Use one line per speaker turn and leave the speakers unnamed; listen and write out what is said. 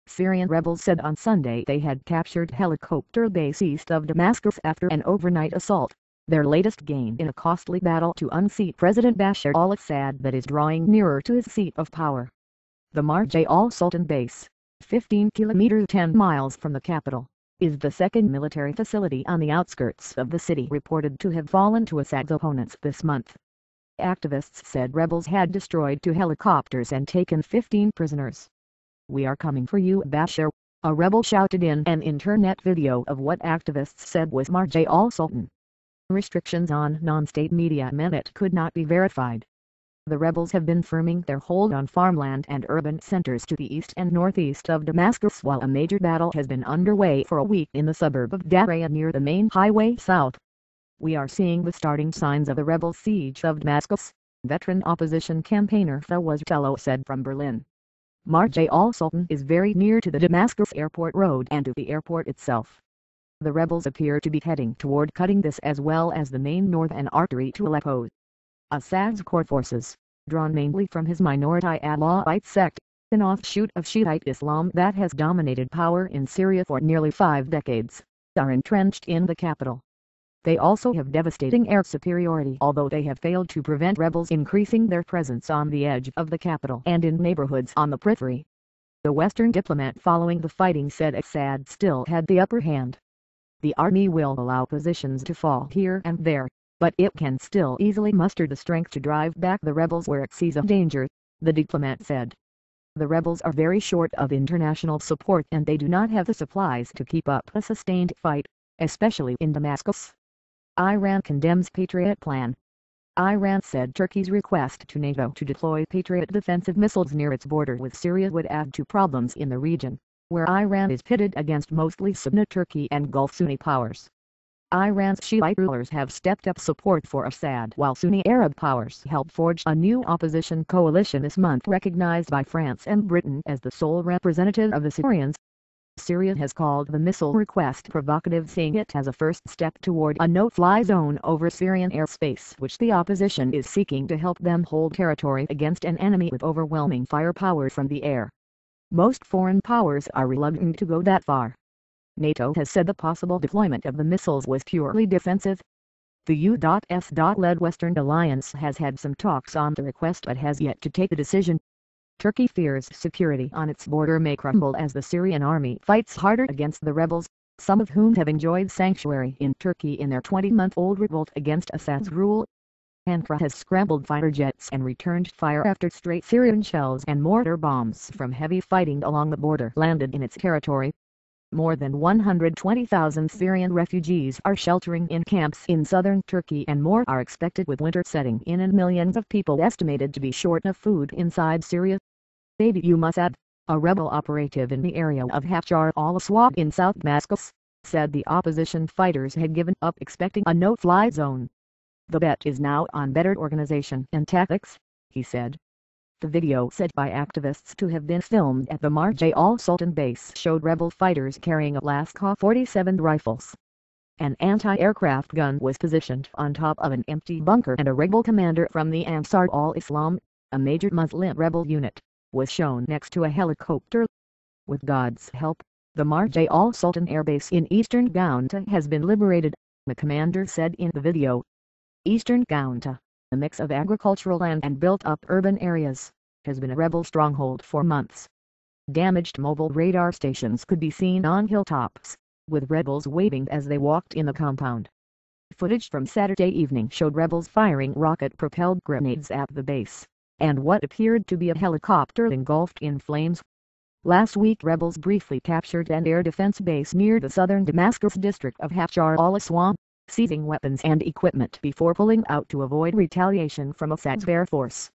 Syrian rebels said on Sunday they had captured helicopter base east of Damascus after an overnight assault, their latest gain in a costly battle to unseat President Bashar al-Assad that is drawing nearer to his seat of power. The Marj al-Sultan base, 15 kilometers 10 miles from the capital, is the second military facility on the outskirts of the city reported to have fallen to Assad's opponents this month. Activists said rebels had destroyed 2 helicopters and taken 15 prisoners. "We are coming for you, Bashar," a rebel shouted in an internet video of what activists said was Marj al-Sultan. Restrictions on non-state media meant it could not be verified. The rebels have been firming their hold on farmland and urban centers to the east and northeast of Damascus while a major battle has been underway for a week in the suburb of Daraya near the main highway south. "We are seeing the starting signs of the rebel siege of Damascus," veteran opposition campaigner Fawaz Tello said from Berlin. Marj al-Sultan is very near to the Damascus airport road and to the airport itself. The rebels appear to be heading toward cutting this as well as the main northern artery to Aleppo. Assad's core forces, drawn mainly from his minority Alawite sect, an offshoot of Shiite Islam that has dominated power in Syria for nearly 5 decades, are entrenched in the capital. They also have devastating air superiority, although they have failed to prevent rebels increasing their presence on the edge of the capital and in neighborhoods on the periphery. The Western diplomat following the fighting said Assad still had the upper hand. "The army will allow positions to fall here and there, but it can still easily muster the strength to drive back the rebels where it sees a danger," the diplomat said. "The rebels are very short of international support and they do not have the supplies to keep up a sustained fight, especially in Damascus." Iran condemns Patriot plan. Iran said Turkey's request to NATO to deploy Patriot defensive missiles near its border with Syria would add to problems in the region, where Iran is pitted against mostly Sunni Turkey and Gulf Sunni powers. Iran's Shiite rulers have stepped up support for Assad while Sunni Arab powers helped forge a new opposition coalition this month recognized by France and Britain as the sole representative of the Syrians. Syria has called the missile request provocative, saying it as a first step toward a no-fly zone over Syrian airspace which the opposition is seeking to help them hold territory against an enemy with overwhelming firepower from the air. Most foreign powers are reluctant to go that far. NATO has said the possible deployment of the missiles was purely defensive. The U.S.-led Western Alliance has had some talks on the request but has yet to take a decision. Turkey fears security on its border may crumble as the Syrian army fights harder against the rebels, some of whom have enjoyed sanctuary in Turkey in their 20-month-old revolt against Assad's rule. Ankara has scrambled fighter jets and returned fire after stray Syrian shells and mortar bombs from heavy fighting along the border landed in its territory. More than 120,000 Syrian refugees are sheltering in camps in southern Turkey and more are expected with winter setting in and millions of people estimated to be short of food inside Syria. Baby Musab, a rebel operative in the area of Hajar al-Aswad in South Damascus, said the opposition fighters had given up expecting a no-fly zone. "The bet is now on better organization and tactics," he said. The video said by activists to have been filmed at the Marj al-Sultan base showed rebel fighters carrying Alaska 47 rifles. An anti-aircraft gun was positioned on top of an empty bunker and a rebel commander from the Ansar al-Islam, a major Muslim rebel unit, was shown next to a helicopter. "With God's help, the Marj al-Sultan airbase in eastern Ghouta has been liberated," the commander said in the video. Eastern Ghouta, a mix of agricultural land and built-up urban areas, has been a rebel stronghold for months. Damaged mobile radar stations could be seen on hilltops, with rebels waving as they walked in the compound. Footage from Saturday evening showed rebels firing rocket-propelled grenades at the base, and what appeared to be a helicopter engulfed in flames. Last week rebels briefly captured an air defense base near the southern Damascus district of Hajar al-Aswad, seizing weapons and equipment before pulling out to avoid retaliation from Assad's air force.